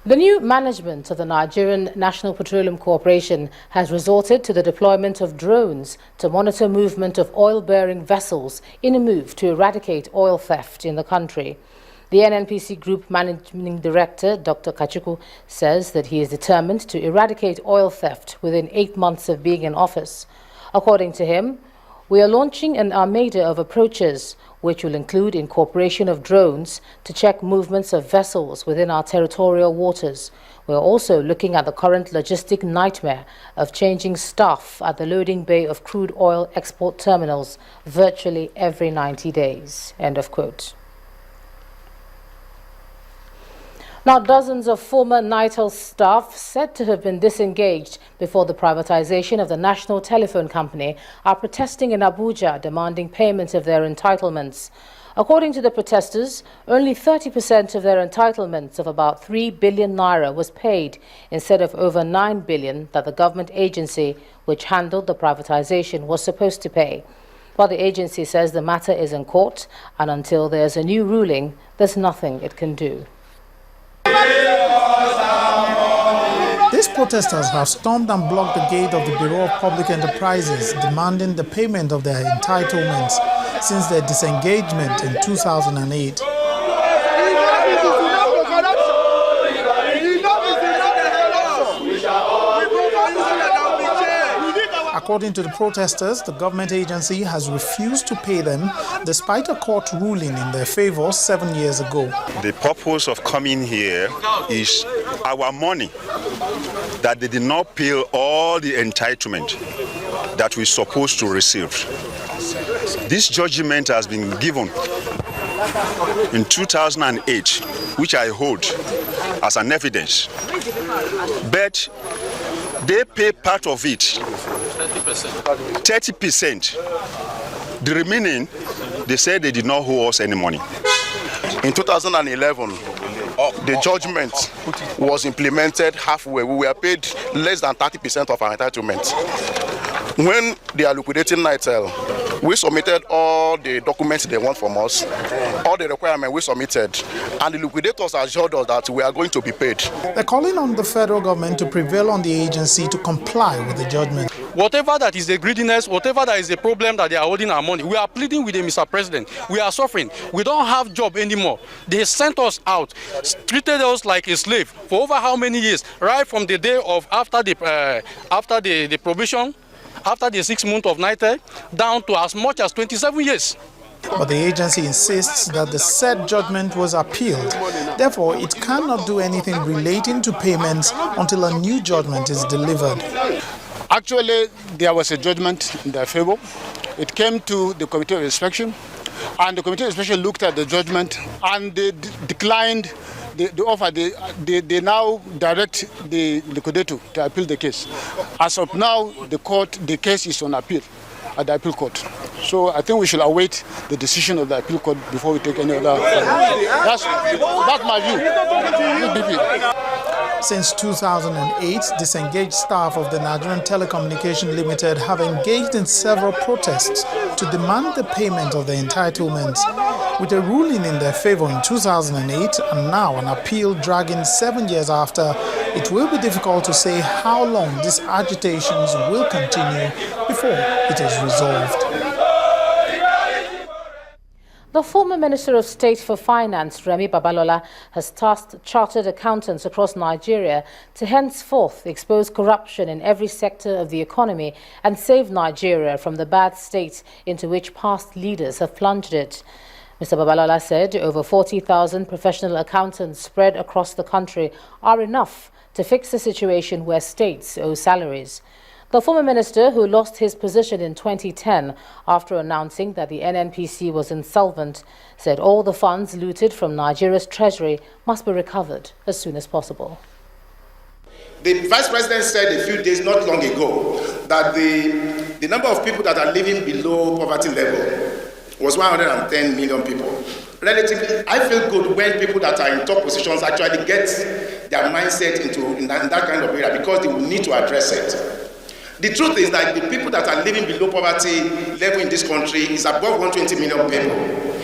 The new management of the Nigerian National Petroleum Corporation has resorted to the deployment of drones to monitor movement of oil-bearing vessels in a move to eradicate oil theft in the country. The NNPC Group Managing Director, Dr. Pt.2, says that he is determined to eradicate oil theft within 8 months of being in office. According to him, we are launching an armada of approaches, which will include incorporation of drones to check movements of vessels within our territorial waters. We are also looking at the current logistic nightmare of changing staff at the loading bay of crude oil export terminals virtually every 90 days. End of quote. Now, dozens of former NITEL staff said to have been disengaged before the privatization of the National Telephone Company are protesting in Abuja, demanding payment of their entitlements. According to the protesters, only 30% of their entitlements of about 3 billion naira was paid instead of over 9 billion that the government agency, which handled the privatization, was supposed to pay. But the agency says the matter is in court, and until there's a new ruling, there's nothing it can do. These protesters have stormed and blocked the gate of the Bureau of Public Enterprises, demanding the payment of their entitlements since their disengagement in 2008. According to the protesters, the government agency has refused to pay them despite a court ruling in their favor 7 years ago. The purpose of coming here is our money that they did not pay all the entitlement that we're supposed to receive. This judgment has been given in 2008, which I hold as an evidence. But they pay part of it, 30%. The remaining, they said they did not owe us any money. In 2011, the judgment was implemented halfway. We were paid less than 30% of our entitlement. When they are liquidating NITEL, we submitted all the documents they want from us, all the requirements we submitted, and the liquidators assured us that we are going to be paid. They're calling on the federal government to prevail on the agency to comply with the judgment. Whatever that is the greediness, whatever that is the problem that they are holding our money, we are pleading with them, Mr. President. We are suffering. We don't have job anymore. They sent us out, treated us like a slave for over how many years? Right from the day of after the probation, after the 6 months of NITEL, down to as much as 27 years. But the agency insists that the said judgment was appealed. Therefore, it cannot do anything relating to payments until a new judgment is delivered. Actually, there was a judgment in their favor. It came to the Committee of Inspection, and the Committee of Inspection looked at the judgment and they declined the offer. They now direct the liquidator to appeal the case. As of now, the case is on appeal at the appeal court. So I think we should await the decision of the appeal court before we take any other. That's my view. Since 2008, disengaged staff of the Nigerian Telecommunication Limited have engaged in several protests to demand the payment of their entitlements. With a ruling in their favor in 2008 and now an appeal dragging 7 years after, it will be difficult to say how long these agitations will continue before it is resolved. The former Minister of State for Finance, Remi Babalola, has tasked chartered accountants across Nigeria to henceforth expose corruption in every sector of the economy and save Nigeria from the bad state into which past leaders have plunged it. Mr. Babalola said over 40,000 professional accountants spread across the country are enough to fix the situation where states owe salaries. The former minister, who lost his position in 2010 after announcing that the NNPC was insolvent, said all the funds looted from Nigeria's treasury must be recovered as soon as possible. The Vice President said a few days not long ago that the number of people that are living below poverty level was 110 million people. Relatively, I feel good when people that are in top positions actually get their mindset in that kind of area, because they will need to address it. The truth is that the people that are living below poverty level in this country is above 120 million people.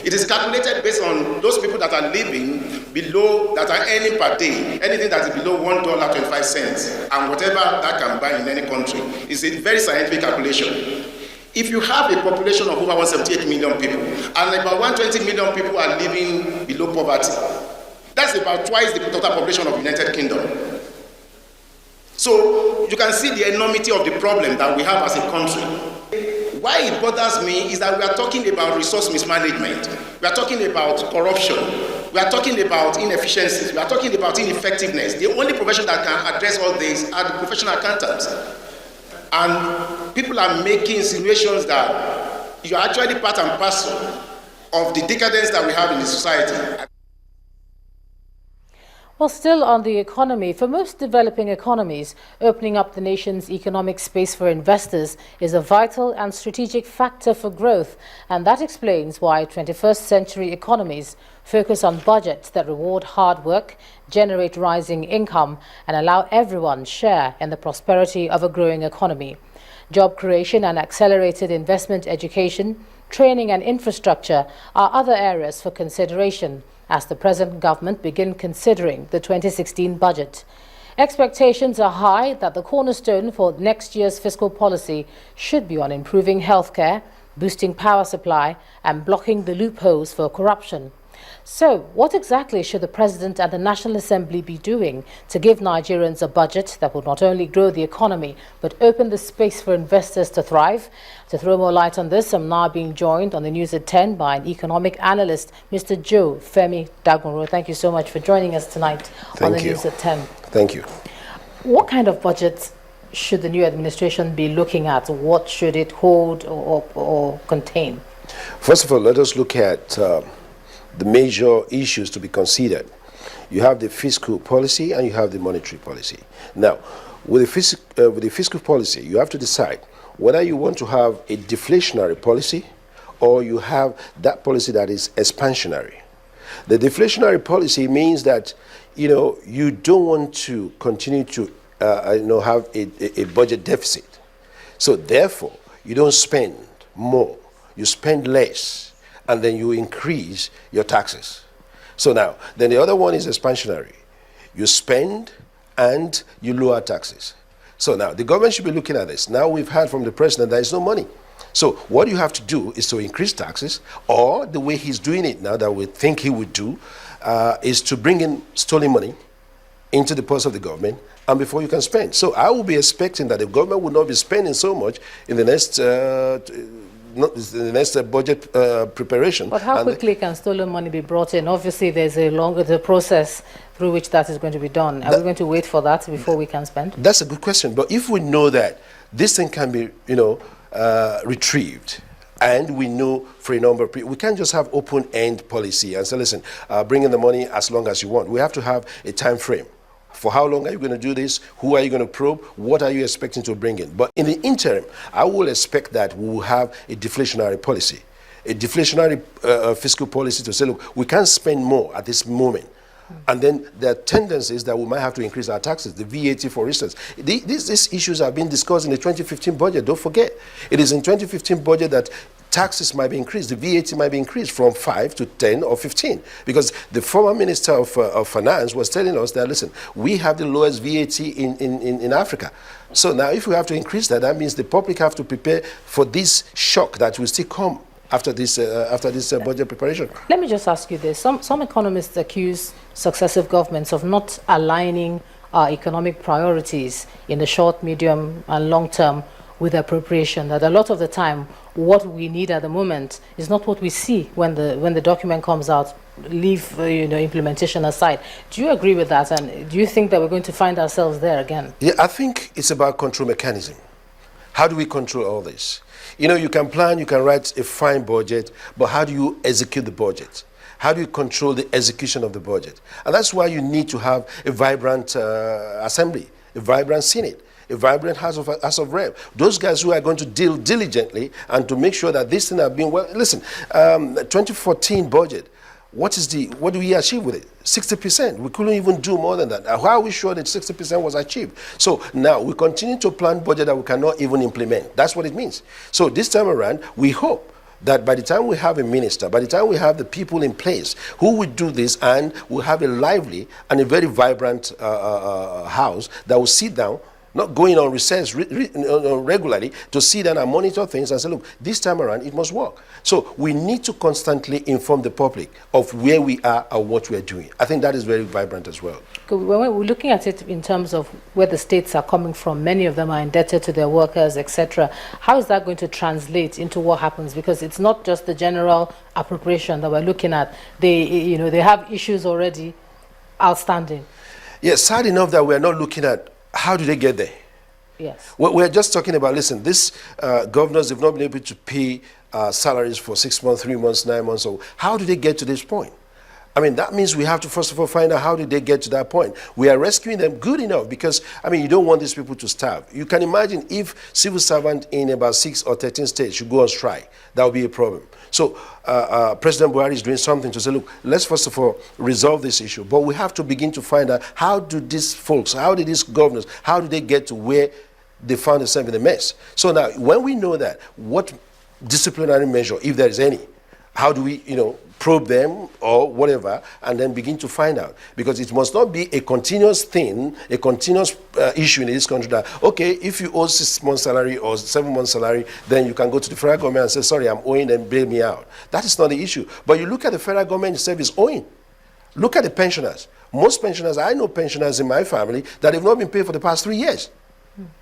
It is calculated based on those people that are living below, that are earning per day, anything that is below $1.25, and whatever that can buy in any country. It's a very scientific calculation. If you have a population of over 178 million people, and about 120 million people are living below poverty, that's about twice the total population of the United Kingdom. So you can see the enormity of the problem that we have as a country. Why it bothers me is that we are talking about resource mismanagement. We are talking about corruption. We are talking about inefficiencies. We are talking about ineffectiveness. The only profession that can address all this are the professional accountants. And people are making insinuations that you are actually part and parcel of the decadence that we have in the society. Well, still on the economy, for most developing economies, opening up the nation's economic space for investors is a vital and strategic factor for growth. And that explains why 21st century economies focus on budgets that reward hard work, generate rising income, and allow everyone share in the prosperity of a growing economy. Job creation and accelerated investment, education, training and infrastructure are other areas for consideration as the present government begin considering the 2016 budget. Expectations are high that the cornerstone for next year's fiscal policy should be on improving healthcare, boosting power supply, and blocking the loopholes for corruption. So, what exactly should the President and the National Assembly be doing to give Nigerians a budget that will not only grow the economy, but open the space for investors to thrive? To throw more light on this, I'm now being joined on the News at 10 by an economic analyst, Mr. Joe Femi Dagunro. Thank you so much for joining us tonight on the News at 10. Thank you. What kind of budget should the new administration be looking at? What should it hold or contain? First of all, let us look at the major issues to be considered. You have the fiscal policy and you have the monetary policy. Now, with the fiscal policy, you have to decide whether you want to have a deflationary policy or you have that policy that is expansionary. The deflationary policy means that you don't want to continue to have a budget deficit. So therefore, you don't spend more, you spend less, and then you increase your taxes. So now, then the other one is expansionary. You spend and you lower taxes. So now, the government should be looking at this. Now we've heard from the president there is no money. So what you have to do is to increase taxes, or the way he's doing it now that we think he would do, is to bring in stolen money into the purse of the government, and before you can spend. So I will be expecting that the government will not be spending so much in the next budget preparation. But how quickly can stolen money be brought in? Obviously, there's the process through which that is going to be done. Are we going to wait for that before we can spend? That's a good question. But if we know that this thing can be, retrieved, and we know for a number of people, we can't just have open-end policy and say, listen, bring in the money as long as you want. We have to have a time frame. For how long are you going to do this? Who are you going to probe? What are you expecting to bring in? But in the interim, I will expect that we will have a deflationary policy, a deflationary fiscal policy to say, look, we can't spend more at this moment. And then there are tendencies that we might have to increase our taxes, the VAT, for instance. These issues have been discussed in the 2015 budget. Don't forget, it is in 2015 budget that taxes might be increased, the VAT might be increased from 5 to 10 or 15. Because the former Minister of Finance was telling us that, listen, we have the lowest VAT in Africa. So now if we have to increase that, that means the public have to prepare for this shock that will still come after this budget preparation. Let me just ask you this. Some economists accuse successive governments of not aligning our economic priorities in the short, medium, and long term with appropriation. That a lot of the time, what we need at the moment is not what we see when the document comes out. Leave implementation aside. Do you agree with that? And do you think that we're going to find ourselves there again? Yeah, I think it's about control mechanism. How do we control all this? You can plan, you can write a fine budget, but how do you execute the budget? How do you control the execution of the budget? And that's why you need to have a vibrant assembly, a vibrant Senate, a vibrant House of Rep. Those guys who are going to deal diligently and to make sure that this thing have been well. Listen, 2014 budget, what do we achieve with it? 60%. We couldn't even do more than that. How are we sure that 60% was achieved? So now we continue to plan budget that we cannot even implement. That's what it means. So this time around, we hope that by the time we have a minister, by the time we have the people in place who will do this, and we'll have a lively and a very vibrant house that will sit down, not going on recess regularly, to sit down and monitor things and say, look, this time around it must work. So we need to constantly inform the public of where we are and what we are doing. I think that is very vibrant as well. When we're looking at it in terms of where the states are coming from, many of them are indebted to their workers, etc. How is that going to translate into what happens? Because it's not just the general appropriation that we're looking at. They have issues already outstanding. Yes, sad enough that we're not looking at how do they get there. Yes. We're just talking about, listen, these governors have not been able to pay salaries for 6 months, 3 months, 9 months. So how do they get to this point? I mean, that means we have to first of all find out how did they get to that point. We are rescuing them good enough because, I mean, you don't want these people to starve. You can imagine if civil servants in about 6 or 13 states should go on strike, that would be a problem. So President Buhari is doing something to say, look, let's first of all resolve this issue. But we have to begin to find out how do these folks, how did these governors, how do they get to where they found themselves in a mess? So now, when we know that, what disciplinary measure, if there is any, how do we, probe them or whatever, and then begin to find out? Because it must not be a continuous thing, a continuous issue in this country that, okay, if you owe 6 months salary or 7 months salary, then you can go to the federal government and say, sorry, I'm owing, and bail me out. That is not the issue. But you look at the federal government itself is owing. Look at the pensioners. Most pensioners, I know pensioners in my family that have not been paid for the past 3 years.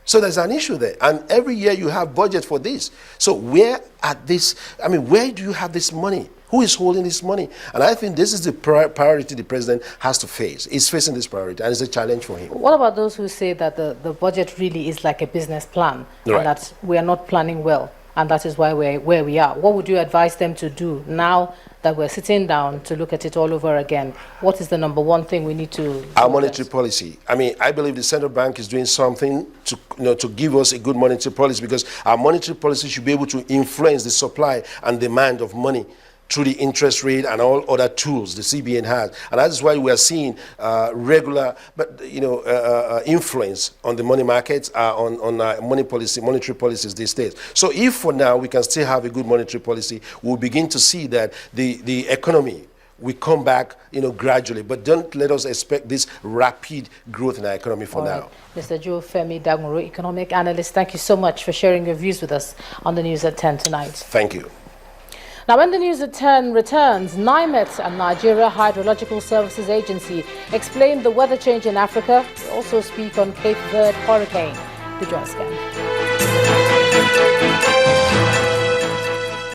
So there's an issue there. And every year you have budget for this. So where do you have this money? Who is holding this money? And I think this is the priority the president has to face. He's facing this priority, and it's a challenge for him. What about those who say that the budget really is like a business plan, right, and that we are not planning well, and that is why we're where we are? What would you advise them to do now that we're sitting down to look at it all over again? What is the number one thing we need to do? Our monetary policy. I mean, I believe the central bank is doing something to give us a good monetary policy, because our monetary policy should be able to influence the supply and demand of money through the interest rate and all other tools the CBN has. And that is why we are seeing regular, influence on the money markets, on monetary policies these days. So if for now we can still have a good monetary policy, we'll begin to see that the economy will come back, gradually. But don't let us expect this rapid growth in our economy for now. Mr. Joe Femi Dagmoro, economic analyst, thank you so much for sharing your views with us on the News at 10 tonight. Thank you. Now, when the News at 10 returns, NIMET and Nigeria Hydrological Services Agency explain the weather change in Africa. We also speak on Cape Verde hurricane. The Joy Scan.